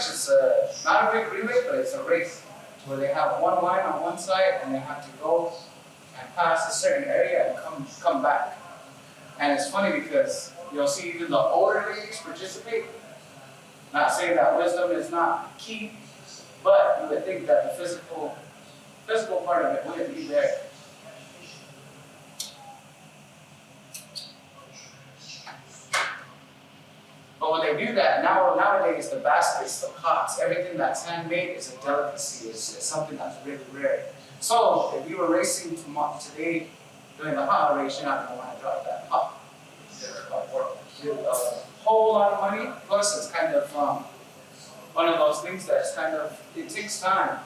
much it's not a big relay, but it's a race where they have one line on one side and they have to go and pass a certain area and come back. And it's funny because you'll see even the older ladies participate. Not saying that wisdom is not key, but you would think that the physical part of it wouldn't be there. But when they do that, nowadays the baskets, the pots, everything that's handmade is a delicacy. It's something that's really rare. So if you were racing today during the hot race, you're not going to want to drop that pot. A whole lot of money. Plus, it's kind of one of those things that's kind of, it takes time.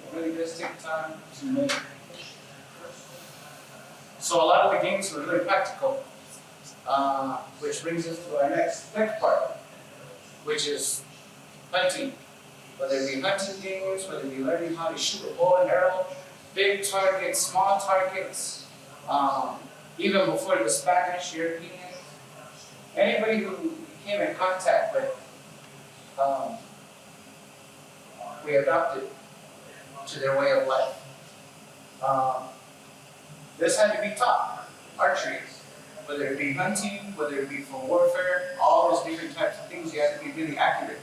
It really does take time to make. So a lot of the games were really practical. Which brings us to our next part, which is hunting. Whether it be hunting games, whether it be learning how to shoot a bow and arrow, big targets, small targets, even before the Spanish, Europeans, anybody who came in contact with, we adopted to their way of life. This had to be taught, archery. Whether it be hunting, whether it be for warfare, all those different types of things, you have to be really accurate.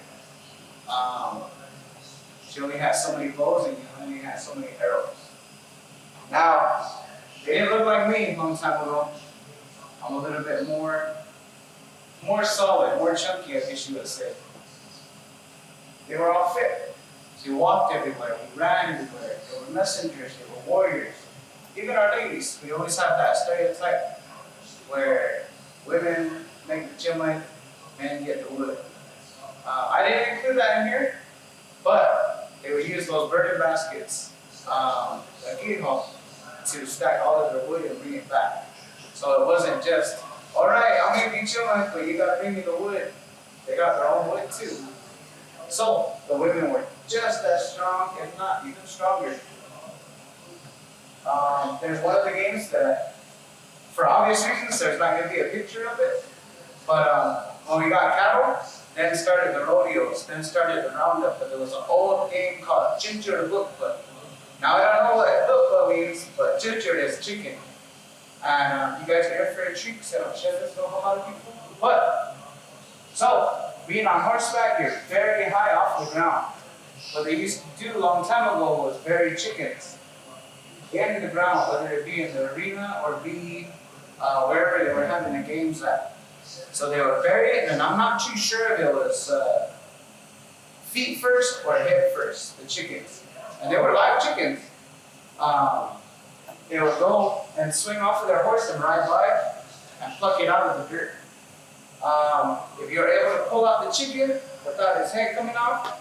She only had so many bows and you only had so many arrows. Now, they didn't look like me a long time ago. I'm a little bit more solid, more chunky, I guess you would say. They were all fit. So we walked everywhere, we ran everywhere. They were messengers, they were warriors. Even our ladies, we always have that stereotype where women make the chimney, men get the wood. I didn't include that in here, but they would use those burden baskets, like Iho, to stack all of their wood and bring it back. So it wasn't just, all right, I'll make you chimney, but you gotta bring me the wood. They got their own wood too. So the women were just as strong, if not even stronger. There's one of the games that, for obvious reasons, there's not going to be a picture of it. But when we got cattle, then started the rodeos, then started the roundup. But there was an old game called Chichvithag. Now I don't know what Thoka means, but Chichvithag is chicken. And you guys are here for a treat, because I don't share this with a whole lot of people. But, so, being on horseback, you're very high off the ground. What they used to do a long time ago was bury chickens in the ground, whether it be in the arena or be wherever they were having the games at. So they were buried, and I'm not too sure if it was feet first or head first, the chickens. And they were live chickens. They would go and swing off of their horse and ride by and pluck it out of the dirt. If you're able to pull out the chicken without its head coming off,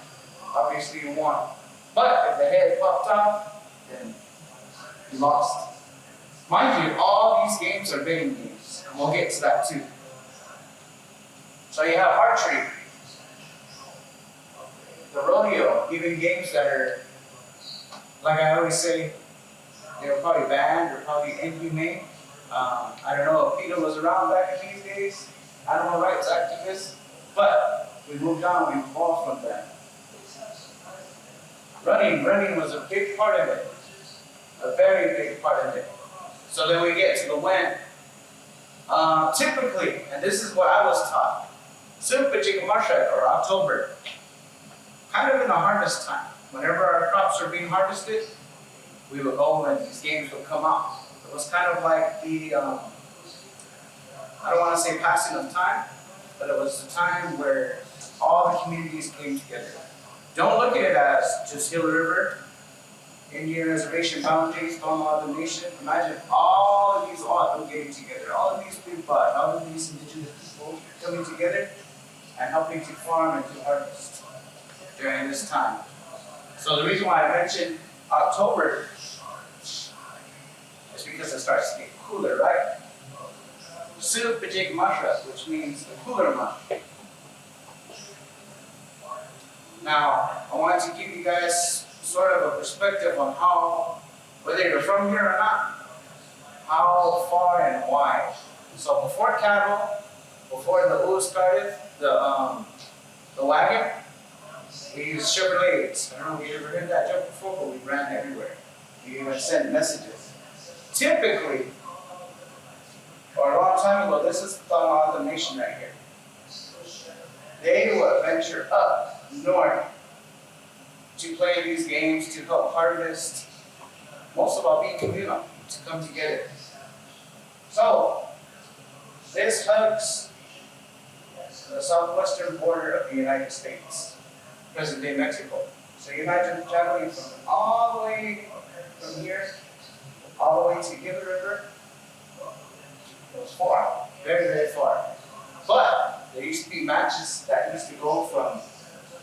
obviously you won. But if the head popped off, then you lost. Mind you, all these games are betting games. We'll get to that too. So you have archery, the rodeo, even games that are, like I always say, they were probably banned or probably inhumane. I don't know if PETA was around back in these days, animal rights activists, but we moved on, we evolved from that. Running was a big part of it, a very big part of it. So then we get to the when. Typically, and this is what I was taught, or October, kind of in the harvest time. Whenever our crops are being harvested, we would go and these games would come out. It was kind of like the, I don't want to say passing of time, but it was a time where all the communities came together. Don't look at it as just Hill River, Indian Reservation boundaries, Stonewall the Nation. Imagine all of these all getting together, all of these people, all of these indigenous people coming together and helping to farm and to harvest during this time. So the reason why I mentioned October is because it starts to get cooler, right? Chichvithag, which means the cooler month. Now, I wanted to give you guys sort of a perspective on how, whether you're from here or not, how far and why. So before cattle, before the wool started, the wagon, We used Chevrolets. I don't know if you ever heard that joke before, but we ran everywhere. We even sent messages. Typically, or a long time ago, this is the automation right here. They would venture up north to play these games, to help harvest, most of all being communal, to come together. So, this hugs the southwestern border of the United States, present-day Mexico. So you imagine traveling from all the way from here, all the way to Gila River. It was far, very, very far. But there used to be matches that used to go from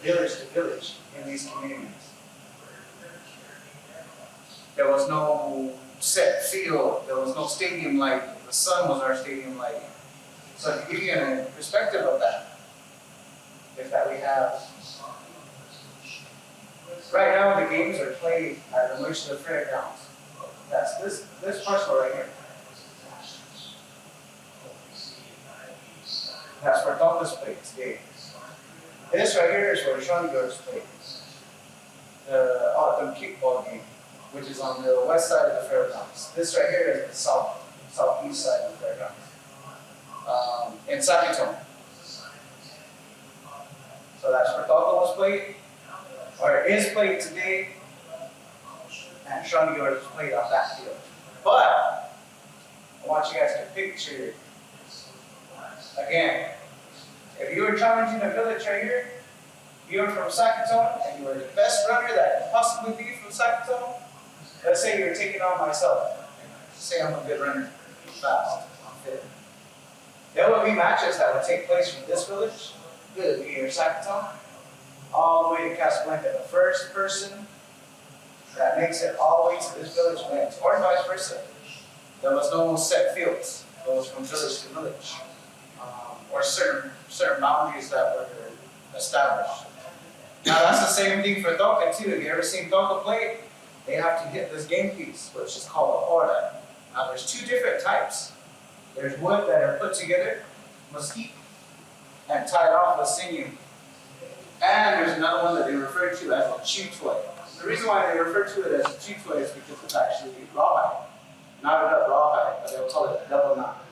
village to village in these communities. There was no set field, there was no stadium lighting. The sun was our stadium lighting. So to give you a perspective of that, is that we have, right now the games are played at the Merchant Fairgrounds. That's this parcel right here. That's where Thoka's played today. This right here is where Shongivu'l played. The autumn kickball game, which is on the west side of the fairgrounds. This right here is the southeast side of the fairgrounds. In Sakitone. So that's where Thoka was played, or is played today, and Shongivu'l is played on that field. But I want you guys to picture again. If you were challenging a village right here, you were from Sakitone, and you were the best runner that could possibly be from Sakitone. Let's say you're taking on myself. Say I'm a good runner, fast, I'm fit. There will be matches that will take place from this village, good near Sakitone, all the way to Casablanca. The first person that makes it all the way to this village wins, or vice versa. There was no set fields. It was from village to village, or certain boundaries that were established. Now that's the same thing for Thoka too. Have you ever seen Thoka play? They have to hit this game piece, which is called a hora. Now there's two different types. There's wood that are put together, mesquite, and tied off with sinew. And there's another one that they refer to as a Chichvithag. The reason why they refer to it as a Chichvithag is because it's actually rawhide. Knotted up rawhide, but they'll call it a double knot.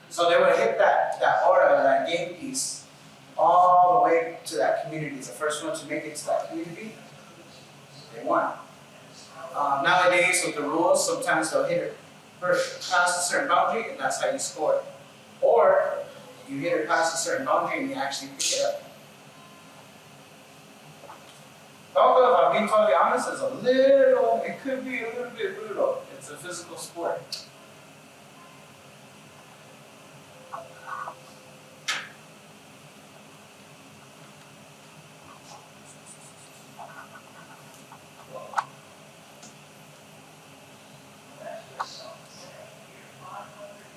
So they would hit that hora, that game piece, all the way to that community. The first one to make it to that community, they won. Nowadays, with the rules, sometimes they'll hit it first past a certain boundary, and that's how you score. Or you hit it past a certain boundary and you actually pick it up. Thoka, if I'm being totally honest, it could be a little bit brutal. It's a physical sport.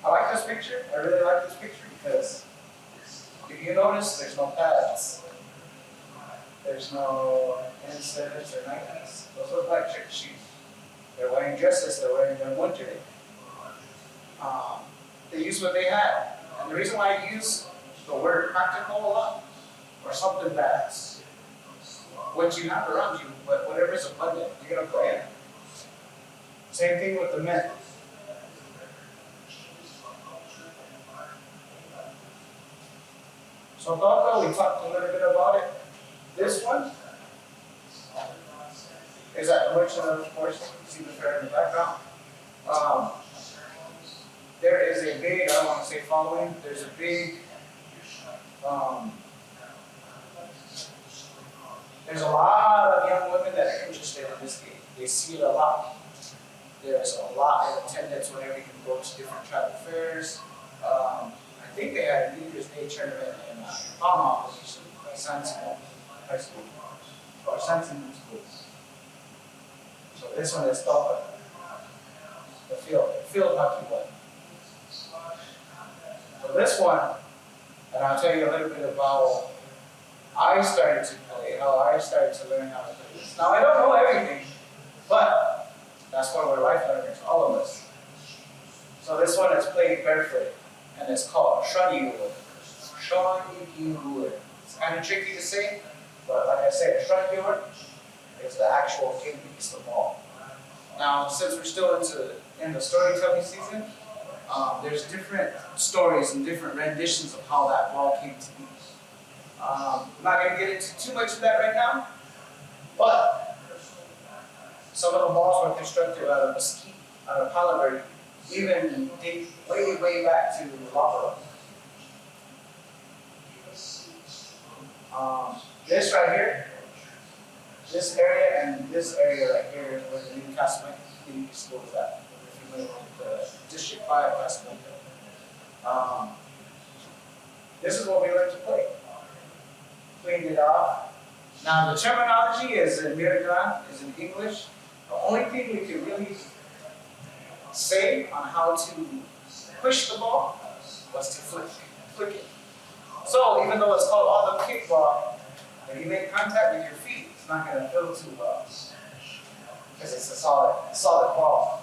I like this picture. I really like this picture because if you notice, there's no pads. There's no inserts or Nikes. Those look like church shoes. They're wearing dresses. They're wearing them winter. They use what they had. And the reason why I use the word practical a lot, or something that's what you have around you, but whatever is abundant, you're going to play it. Same thing with the men. So Thoka, we talked a little bit about it. This one is at the Merchant, of course. You see the fair in the background. There is a big, I don't want to say following, there's a big, there's a lot of young women that are interested in this game. They see it a lot. There's a lot of attendance whenever you can go to different tribal fairs. I think they had a New Year's Day tournament in Palm Opposition by Sanson High School, or Sanson School. So this one is Thoka, the field hockey one. So this one, and I'll tell you a little bit about how I started to play, how I started to learn how to play this. Now I don't know everything, but that's why we're life learners, all of us. So this one is played barefoot, and it's called Shongivu'l. Shongivu'l. It's kind of tricky to say, But like I said, Shongivu'l is the actual game piece of the ball. Now, since we're still in the storytelling season, there's different stories and different renditions of how that ball came to be. I'm not going to get into too much of that right now, but some of the balls were constructed out of mesquite, out of halibut, even date way, way back to lava. This right here, this area and this area right here is where the new Casablanca Community School is at. If you're familiar with the District 5 Casablanca. This is what we learned to play. Cleaned it off. Now the terminology is in American, is in English. The only thing we can really say on how to push the ball was to flick it. So even though it's called all the kickball, if you make contact with your feet, it's not going to feel too well because it's a solid ball.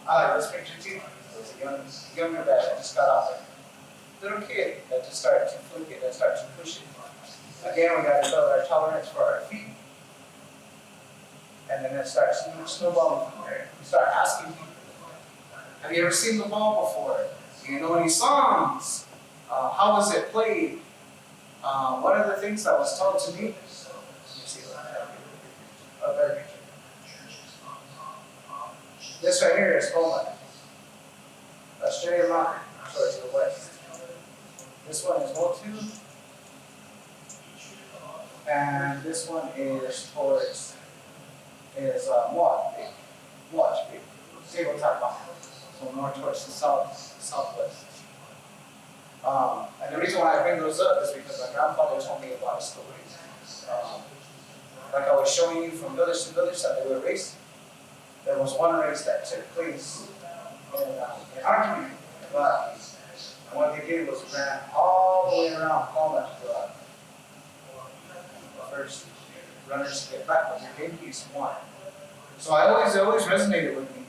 I like this picture too. There's a younger that just got out there. Little kid that just started to flick it, that started to push it. Again, we got to build our tolerance for our feet. And then it starts snowballing from there. We start asking people, have you ever seen the ball before? Do you know any songs? How was it played? What are the things that was taught to me? Let me see a better picture. This right here is Thoka. Australian mountain, towards the west. This one is Haichu. And this one is towards watch, tabletop mountain. So more towards the southwest. And the reason why I bring those up is because my grandfather told me a lot of stories. Like I was showing you from village to village that they were racing. There was one race that took place in our community, but what they did was ran all the way around Thoka to the first runners to get back with their game piece won. So it always resonated with me.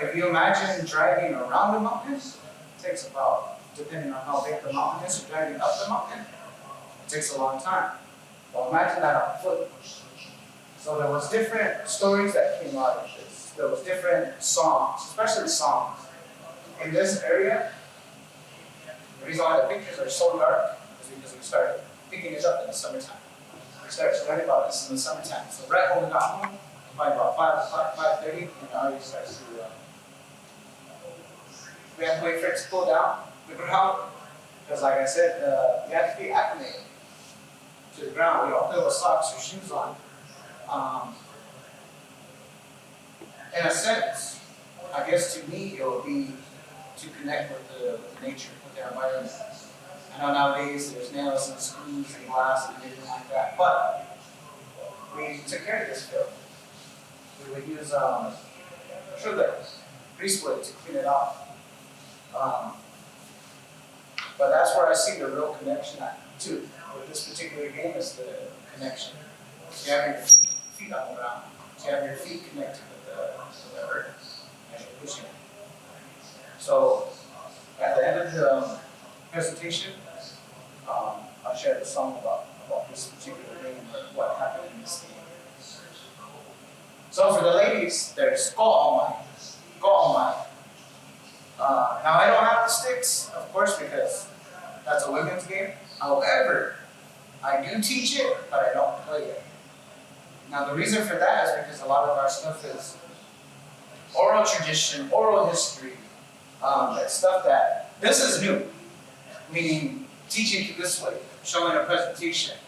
If you imagine driving around the mountains, it takes about, depending on how big the mountain is, driving up the mountain, it takes a long time. Well, imagine that on foot. So there was different stories that came out of this. There was different songs, especially songs. In this area, the reason why the pictures are so dark is because we started picking it up in the summertime. We started learning about this in the summertime. So right when we got home, by about 5 o'clock, 5:30, and already starts to, we have to wait for it to cool down, the ground, because like I said, you have to be acclimated to the ground. We don't play with socks or shoes on. In a sense, I guess to me, it would be to connect with the nature, with the environment. I know nowadays there's nails and screws and glass and everything like that, but we took care of this field. We would use sugar, grease wood to clean it off. But that's where I see the real connection too. With this particular game is the connection. You have your feet on the ground. You have your feet connected with the earth as you're pushing it. So at the end of the presentation, I'll share the song about this particular game or what happened in this game. So for the ladies, there's go on. Now I don't have the sticks, of course, because that's a women's game. However, I do teach it, but I don't play it. Now the reason for that is because a lot of our stuff is oral tradition, oral history, that stuff that, this is new, meaning teaching this way, showing a presentation.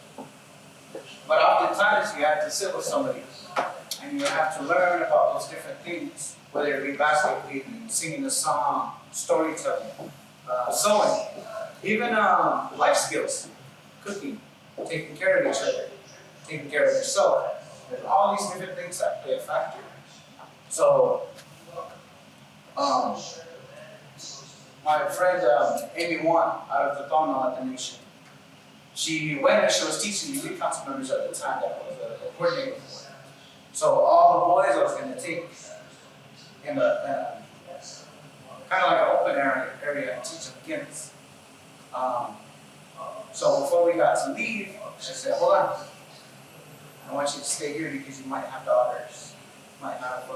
But oftentimes you have to sit with somebody and you have to learn about those different things, whether it be basketball, singing a song, storytelling, sewing, even life skills, cooking, taking care of each other, taking care of yourself. There's all these different things that play a factor. So, my friend Amy Wan out of the Thoka at the Nation, she went and she was teaching the youth council members at the time that was a coordinator for her. So all the boys I was going to take in a kind of like an open area and teach them beginners. So before we got to leave, she said, hold on. I want you to stay here because you might have daughters. You might have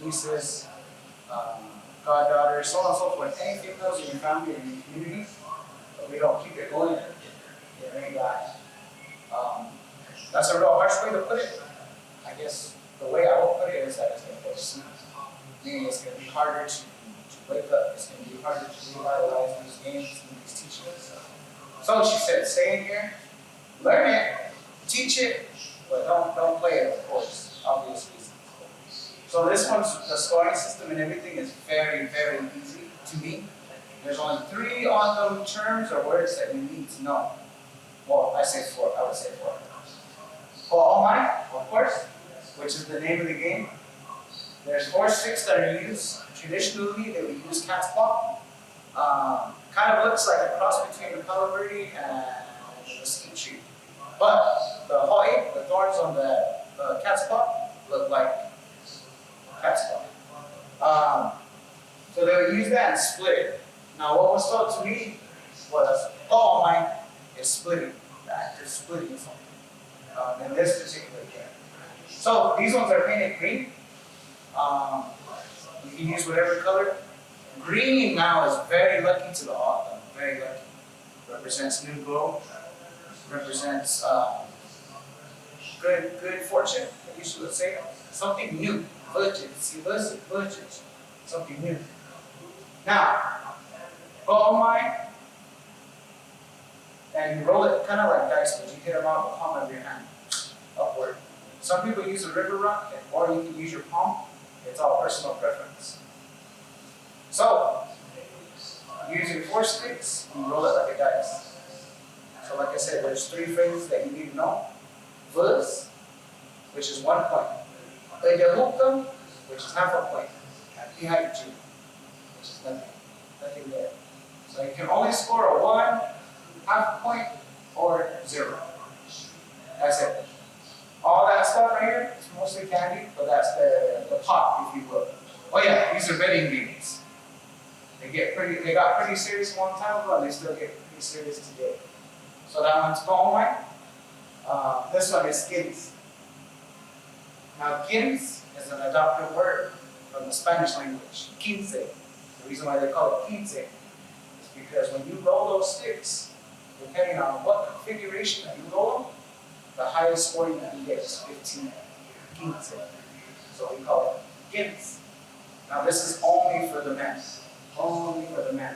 nieces, goddaughters, so on and so forth. Any females in your family or in your community, but we don't keep it going. They may die. That's a real harsh way to put it. I guess the way I will put it is that it's going to go soon. Meaning it's going to be harder to wake up. It's going to be harder to revitalize these games and these teachings. So she said, stay in here, learn it, teach it, but don't play it, of course, obvious reasons. So this one's, the scoring system and everything is very, very easy to me. There's only 3 on them terms or words that you need to know. Well, I say 4, I would say 4. Oh my, of course, which is the name of the game. There's 4 sticks that are used. Traditionally, they would use cat's paw. Kind of looks like a cross between the palo verde and the mesquite tree. But the hoi, the thorns on the cat's paw, look like cat's paw. So they would use that and split it. Now what was taught to me was, oh my, is splitting. The act of splitting something. In this particular game. So these ones are painted green. You can use whatever color. Green now is very lucky to the autumn, very lucky. Represents new growth, represents good fortune, I guess you would say. Something new, something new. Now, oh my, and you roll it kind of like dice, but you hit them out the palm of your hand, upward. Some people use a river rock, or you can use your palm. It's all personal preference. So, using 4 sticks, you roll it like a dice. So like I said, there's 3 phrases that you need to know. Vuz, which is 1 point. Thoka, which is half a point. And Haichu, which is nothing there. So you can only score a 1, half a point, or 0. That's it. All that stuff right here is mostly candy, but that's the pot, if you will. Oh yeah, these are betting games. They got pretty serious a long time ago, and they still get pretty serious today. So that one's Gomai. This one is Gins. Now Gins is an adopted word from the Spanish language, quince. The reason why they call it quince is because when you roll those sticks, depending on what configuration that you roll them, the highest score you can get is 15, quince. So we call it Gins. Now this is only for the men. Only for the men.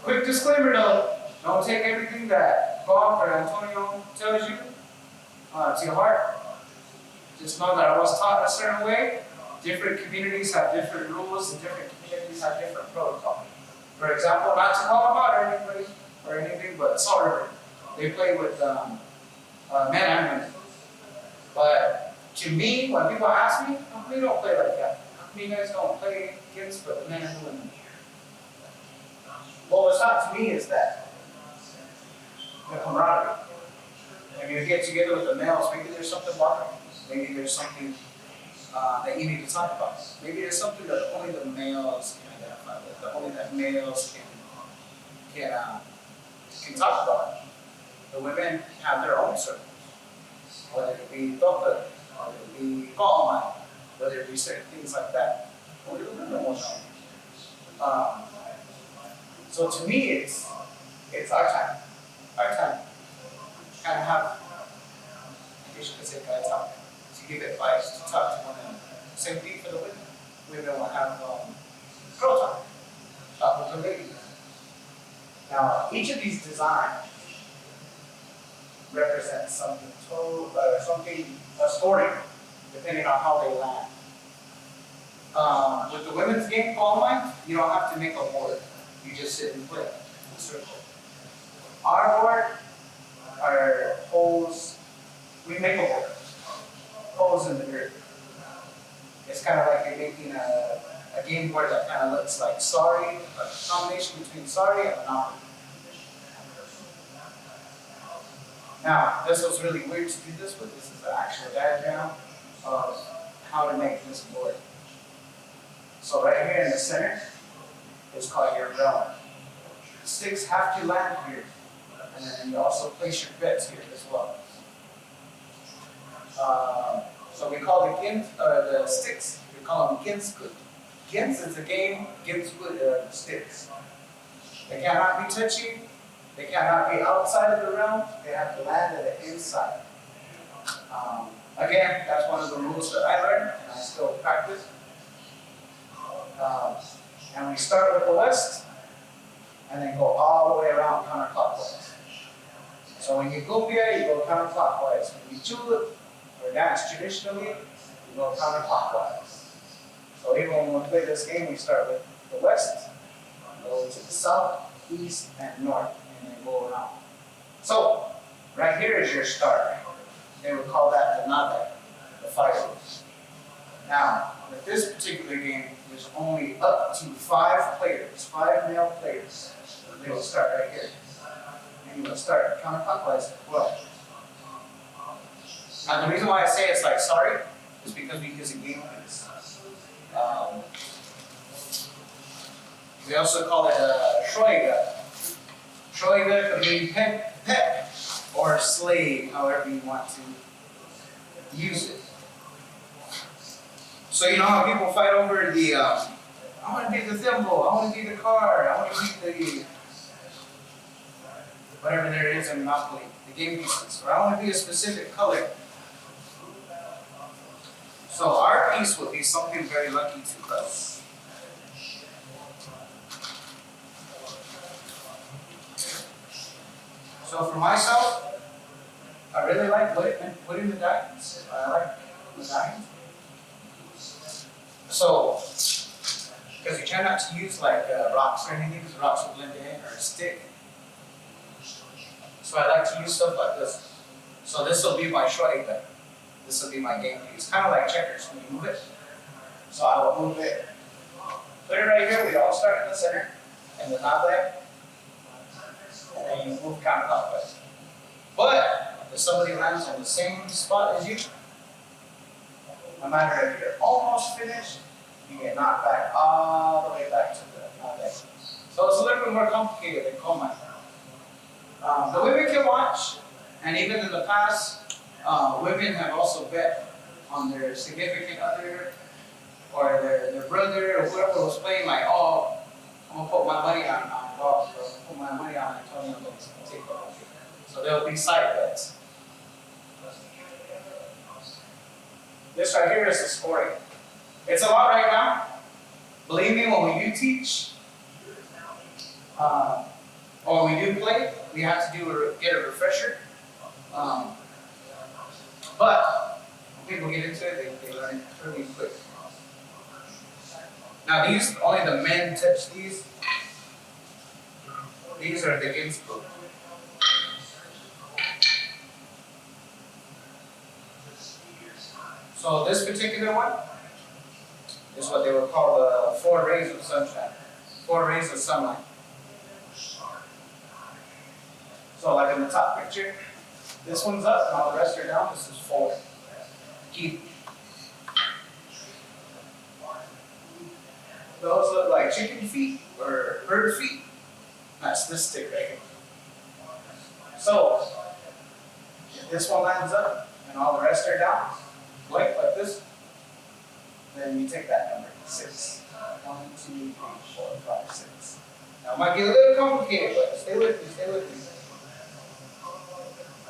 Quick disclaimer though, don't take everything that Bob or Antonio tells you to your heart. Just know that I was taught a certain way. Different communities have different rules and different communities have different protocols. For example, not to call them out or anybody or anything, but Salt River, they play with men and women. But to me, when people ask me, we don't play like that. You guys don't play against but the men and the women. What was taught to me is that the camaraderie. When you get together with the males, maybe there's something bothering you. Maybe there's something that you need to talk about. Maybe there's something that only the males can identify with, that only the males can talk about. The women have their own circles, whether it be Thoka, whether it be Gomai, whether it be certain things like that. Only the women will know. So to me, it's our time. Our time. Kind of have, I guess you could say, guy talk, to give advice, to talk to one another. Same thing for the women. Women will have girl talk. Talk with the ladies. Now, each of these designs represents something a story, depending on how they land. With the women's game, online, you don't have to make a board. You just sit and play in a circle. Our board are holes. We make a board. Holes in the dirt. It's kind of like you're making a game board that kind of looks like Sorry, a combination between Sorry and Monopoly. Now, this was really weird to do this, but this is an actual diagram of how to make this board. So right here in the center is called your realm. the sticks have to land here. And then you also place your bets here as well. So we call the sticks, we call them Ginskut. Gins is a game, Ginskut are the sticks. They cannot be touching, they cannot be outside of the realm, they have to land at the inside. Again, that's one of the rules that I learned and I still practice. And we start with the west and then go all the way around counterclockwise. So when you cumbia, you go counterclockwise. When you julep or dance traditionally, you go counterclockwise. So even when we play this game, we start with the west, go to the south, east, and north, and then go around. So right here is your start. They would call that the nade, the 5 rules. Now, with this particular game, there's only up to 5 players, 5 male players. So they will start right here. And you will start counterclockwise. Well, and the reason why I say it's like sorry is because we use a game piece. We also call it a shoiga. Shoiga could mean pet or slave, however you want to use it. So you know how people fight over the, I want to be the thimble, I want to be the car, I want to be the, whatever there is in Monopoly, the game pieces, or I want to be a specific color. So our piece would be something very lucky to us. So for myself, I really like putting the diamonds. I like the diamonds. So, because you try not to use like rocks or anything, because rocks will blend in or stick. So I like to use stuff like this. So this will be my shoiga. This will be my game piece. Kind of like checkers when you move it. So I will move it. Put it right here. We all start in the center. And the nade. And then you move counterclockwise. But if somebody lands on the same spot as you, no matter if you're almost finished, you get knocked back all the way back to the nade. So it's a little bit more complicated than Koma. The women can watch, and even in the past, women have also bet on their significant other or their brother or whoever was playing, like, oh, I'm going to put my money on golf, or put my money on Antonio Lopez and take that. So there'll be side bets. This right here is the scoring. It's a lot right now. Believe me, when we do teach, or we do play, we have to get a refresher. But when people get into it, they learn it pretty quick. Now these, only the men touch these. These are the Ginskut. So this particular one is what they would call the 4 rays of sunshine. 4 rays of sunlight. So like in the top picture, this one's up and all the rest are down. This is 4. Keep. Those look like chicken feet or bird feet. That's this stick right here. So if this one lands up and all the rest are down, like this, then you take that number, 6. 1, 2, 3, 4, 5, 6. Now it might get a little complicated, but stay with me, stay with me.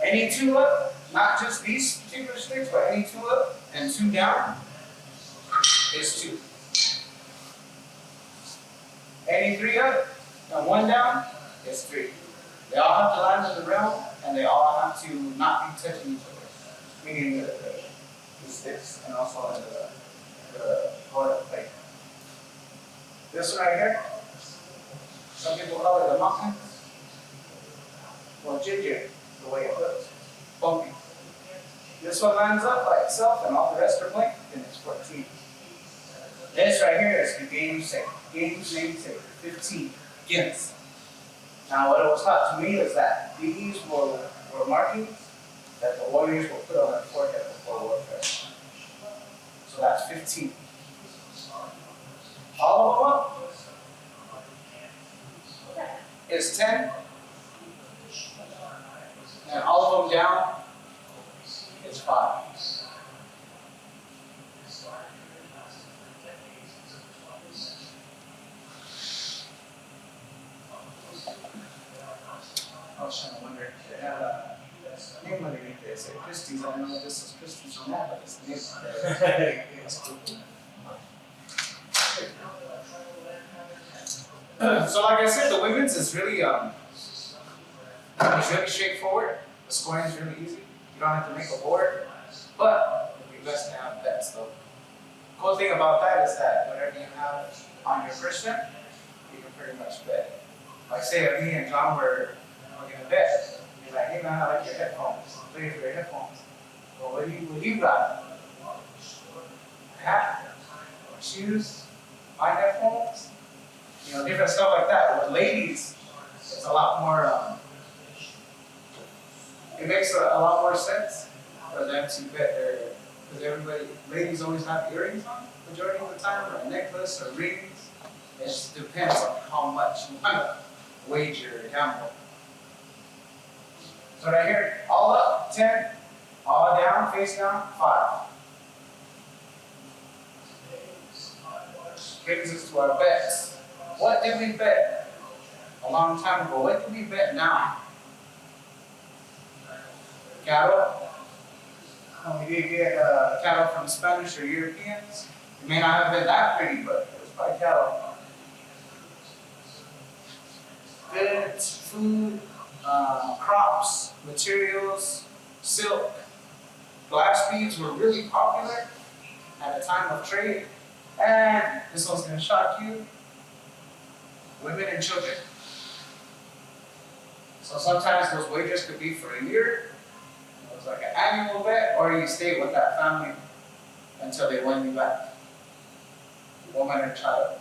Any 2 up, not just these particular sticks, but any 2 up and 2 down is 2. Any 3 up and 1 down is 3. They all have to land in the realm, and they all have to not be touching each other, meaning the sticks and also the board plate. This one right here, some people call it a mountain, or ginger, the way it looks, bumpy. This one lines up by itself, and all the rest are blank, and it's 14. This right here is the game's namesake, 15, Guinness. Now what it was taught to me is that these were markings that the warriors will put on their forehead before warfare. So that's 15. All of them up is 10, and all of them down is 5. I was trying to wonder if they had a name underneath it. It said Christie's. I don't know if this is Christie's or not, but it's the name. So like I said, the women's is really it's really straightforward. The scoring is really easy. You don't have to make a board, but it'd be best to have bets though. Cool thing about that is that whatever you have on your person, you can pretty much bet. Like say if me and John were gonna bet, you're like, hey man, I like your headphones. Play for your headphones. Well, what do you got? A hat, shoes, my headphones, different stuff like that. With ladies, it's a lot more. It makes a lot more sense for them to bet their, because ladies always have earrings on majority of the time, or a necklace or rings. It just depends on how much you want to wager or gamble. So right here, all up, 10, all down, face down, 5. Brings us to our bets. What did we bet a long time ago? What did we bet now? Cattle. We did get cattle from Spanish or Europeans. It may not have been that pretty, but it was probably cattle. Goods, food, crops, materials, silk. Glass beads were really popular at a time of trade. And this one's going to shock you. Women and children. So sometimes those wagers could be for a year. It was like an annual bet, or you stay with that family until they win you back. Woman or child.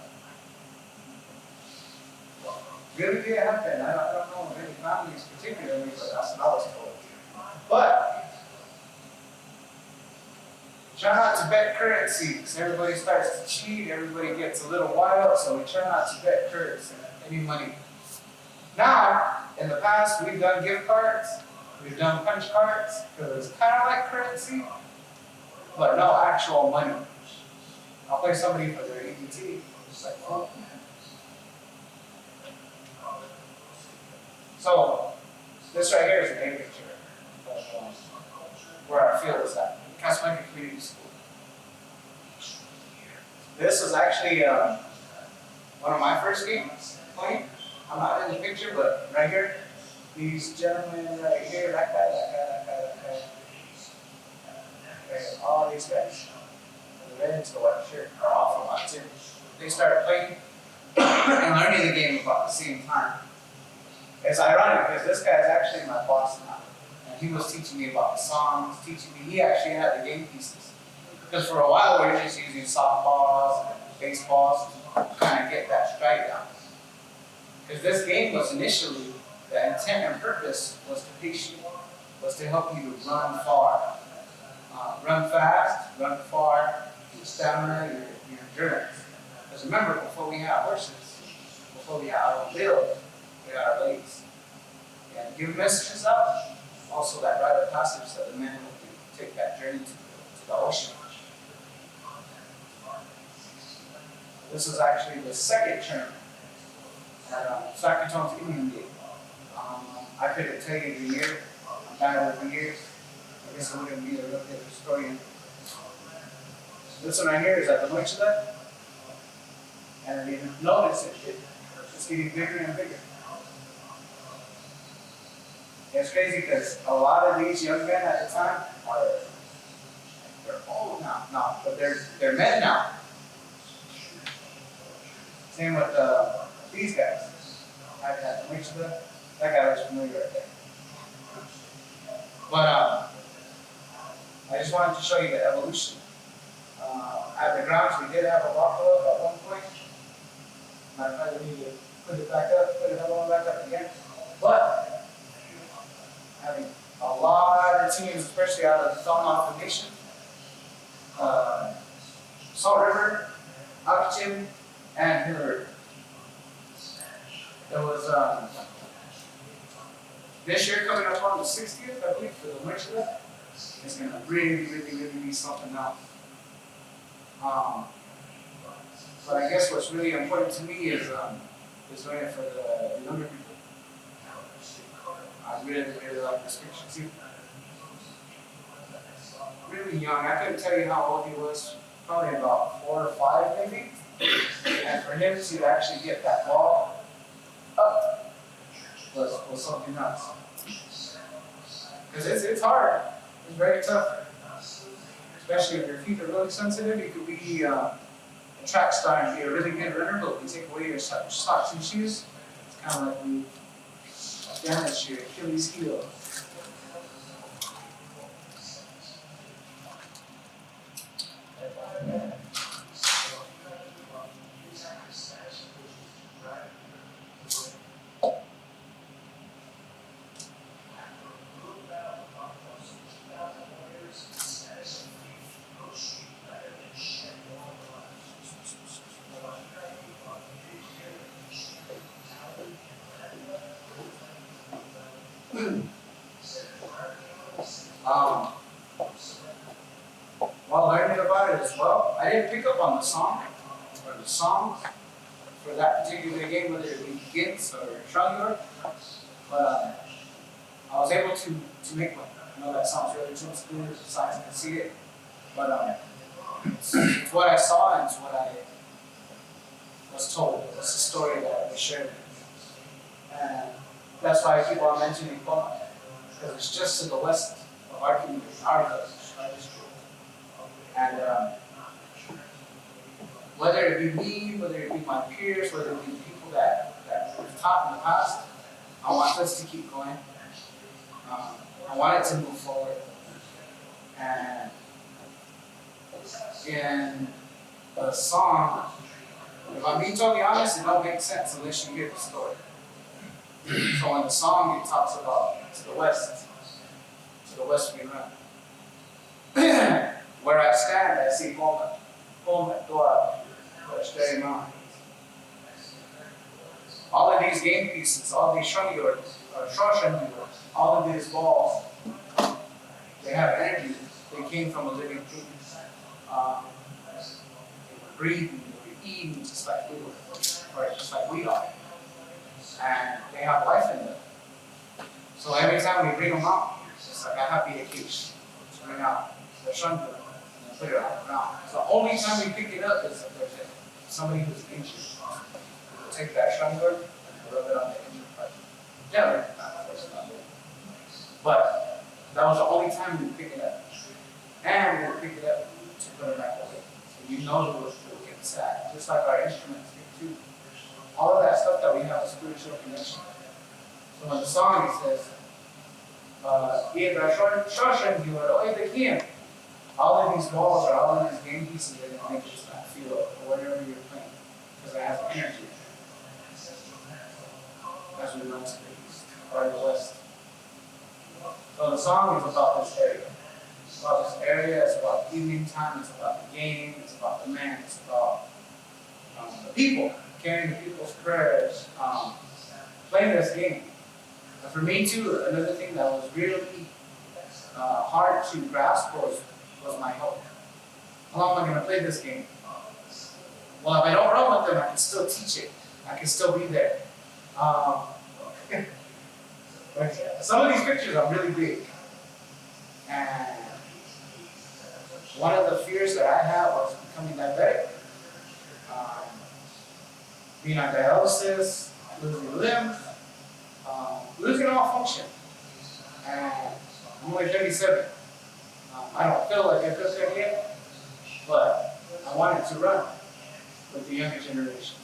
Really did happen. I don't know of any families particularly, but that's what I was told. But try not to bet currency, because everybody starts to cheat, everybody gets a little wild, so we try not to bet currency, any money. Now, in the past, we've done gift cards, we've done punch cards, because it's kind of like currency, but no actual money. I'll play somebody for their EBT, just like, oh. So, this right here is a day picture of where our field is at. Casablanca Community School. This was actually one of my first games playing. I'm not in the picture, but right here, these gentlemen right here, that guy. Okay, all these guys, the red to the white shirt, are all from out here. They started playing and learning the game about the same time. It's ironic because this guy is actually my boss now. He was teaching me about the songs, he actually had the game pieces. Because for a while we were just using softballs and baseballs to kind of get that strike down. Because this game was initially, the intent and purpose was to teach you, was to help you run far. Run fast, run far, your stamina, your endurance. Because remember, before we had horses, before we had our build, we had our legs. And give messages out. Also, that rite of passage that the men would take that journey to the ocean. This is actually the second term at Sackatoon's Indian Gate. I couldn't tell you the year. I'm bad with the years. I guess I'm going to be a real good historian. This one right here is at the Chichvithag. And you notice it's getting bigger and bigger. It's crazy because a lot of these young men at the time they're old now, but they're men now. Same with these guys. That guy looks familiar right there. But I just wanted to show you the evolution. At the grounds, we did have a rock club at one point. Matter of fact, we need to put it back up, put it all back up again. But having a lot of teams, especially out of the Thoka Nation, Salt River, Haichu, and Hillary. There was This year coming up on the 60th, I believe, for the winter, it's gonna really, really, really be something else. But I guess what's really important to me is doing it for the younger people. I really, really like this picture too. Really young. I couldn't tell you how old he was. Probably about 4 or 5 maybe. And for him to actually get that ball up was something else. Because it's hard. It's very tough. Especially if your feet are really sensitive. You could be a track star and be a really good runner, but we take away your socks and shoes. It's kind of like we damage your Achilles heel. While learning about it as well, I didn't pick up on the song or the songs for that particular game, whether it be Gins or Shongivu'l, but I was able to make one. I know that sounds really too school, besides I can see it, but it's what I saw and it's what I was told. It's a story that was shared. And that's why I keep on mentioning Thoka, because it's just to the west of our community, our village, our district. And whether it be me, whether it be my peers, whether it be people that we've taught in the past, I want us to keep going. I want it to move forward. And in the song, if I'm being totally honest, it don't make sense unless you hear the story. So in the song, it talks about to the west we run. Where I stand, I see Thoka, Thoka, all of these game pieces, all these Shongivu'l, all of these balls, they have energy. They came from a living thing. They were breathing, they were eating just like we were, or just like we are. And they have life in them. So every time we bring them out, it's like a happy occasion to bring out the Shongivu'l. Put it on the ground. So the only time we pick it up is if there's somebody who's injured. We'll take that Shongivu'l and rub it on the injured part. Generally, not the first time. But that was the only time we pick it up. And we would pick it up to put it back away. So you know it will get sad. Just like our instruments do too. All of that stuff that we have a spiritual connection. So in the song it says, all of these balls or all of these game pieces are going to make you feel or whatever you're playing, because it has energy. As we run to the east or the west. So the song is about this area. It's about this area, it's about evening time, it's about the game, it's about the man, it's about the people, carrying the people's prayers, playing this game. And for me too, another thing that was really hard to grasp was my health. How long am I going to play this game? Well, if I don't run with them, I can still teach it. I can still be there. Some of these pictures are really big. And one of the fears that I had was becoming diabetic. Being on dialysis, losing limbs, losing all function. And I'm only 37. I don't feel like I feel there yet, but I wanted to run with the younger generation.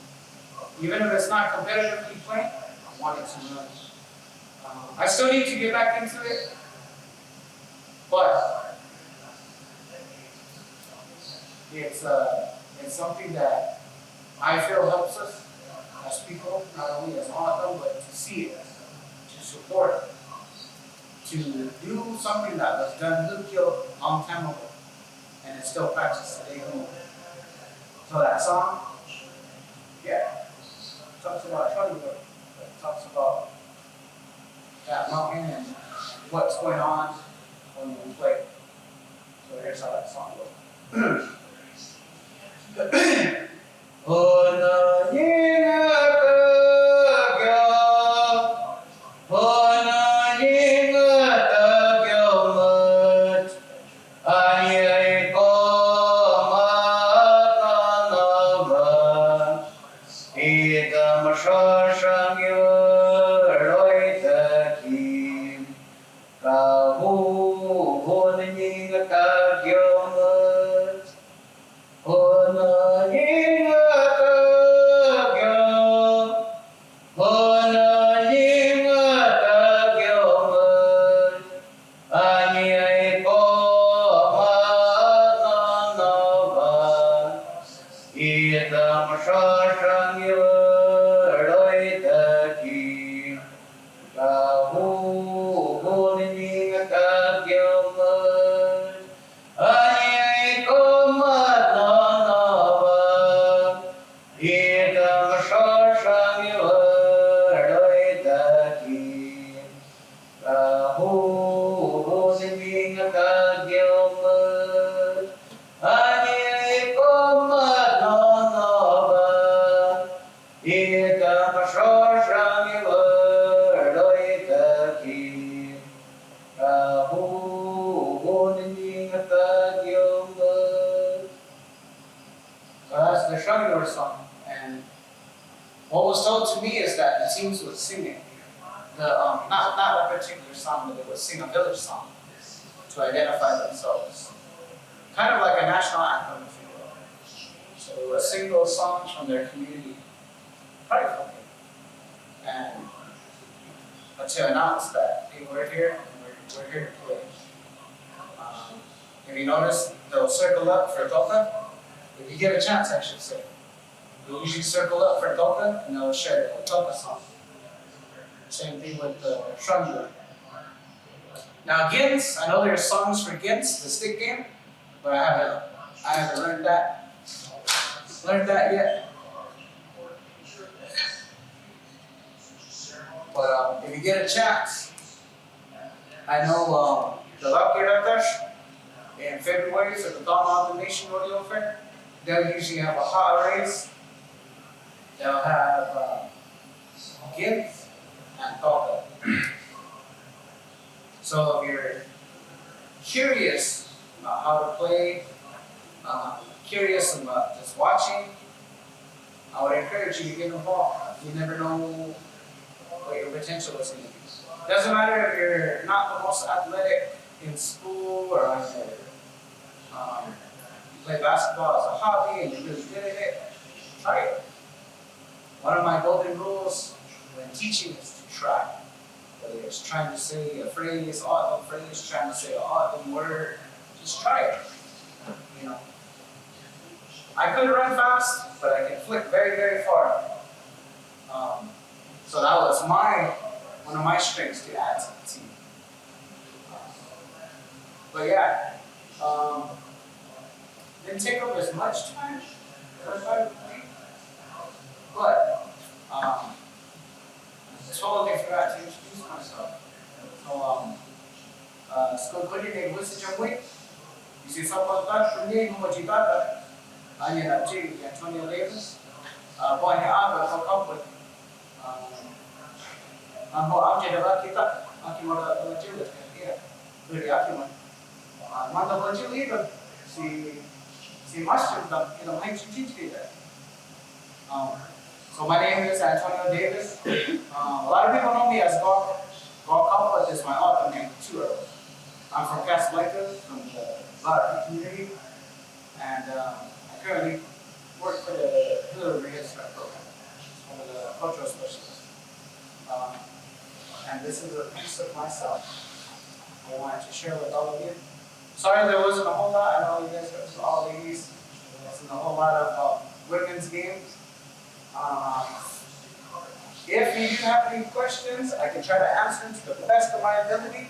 Even if it's not competitively playing, I wanted to run. I still need to get back into it, but it's something that I feel helps us as people, not only as author, but to see it, to support it. To do something that was done a long time ago, and it's still practiced today. So that song, yeah, talks about Shongivu'l. It talks about that mountain and what's going on when we play. So here's how that song goes. The Shongivu'l song, and what was told to me is that the teams would sing it. Not a particular song, but they would sing a village song to identify themselves. Kind of like a national anthem, if you will. So they would sing those songs from their community privately, and to announce that, hey, we're here, and we're here to play. If you notice, they'll circle up for Thoka. If you get a chance, I should say. They'll usually circle up for Thoka, and they'll share the Thoka song. Same thing with Shongivu'l. Now Gins, I know there's songs for Gins, the stick game, but I haven't learned that yet. But if you get a chance, I know the Lucky Ratash in February for the Thoka Nation Rodeo Fair, they'll usually have a hot race. They'll have Gins and Thoka. So if you're curious about how to play, curious about just watching, I would encourage you to get involved. You never know what your potential is going to be. Doesn't matter if you're not the most athletic in school or on your, you play basketball as a hobby and you're really good at it, try it. One of my golden rules when teaching is to try. Whether it's trying to say a phrase, autumn phrase, trying to say an autumn word, just try it. You know, I could run fast, but I can flick very, very far. So that was one of my strengths to add to the team. But yeah, didn't take up as much time as I would think. But totally forgot to introduce myself. So, Skokoly ne gusto jamui. Isi sapata shunye humajitata. Anya napji Antonio Davis. Boy ni aga kokaput. Ambo amje dapat kita akimara pelajur dia. Beri akiman. Manda pelajur itu si master dalam Haichu Chichvithag. So my name is Antonio Davis. A lot of people know me as Gawkapa is my author name too. I'm from Casablanca, from the Latin community, and I currently work for the Hillary History program. I'm one of the cultural specialists. And this is a piece of myself I wanted to share with all of you. Sorry there wasn't a whole lot. I know you guys are all ladies. There wasn't a whole lot of women's games. If you do have any questions, I can try to answer them to the best of my ability.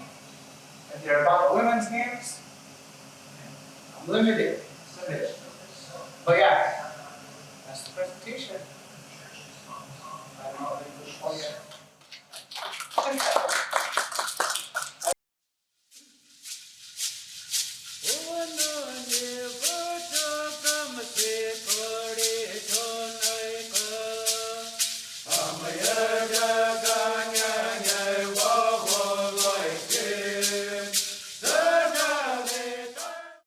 If they're about women's games, I'm limited. But yeah, that's the presentation.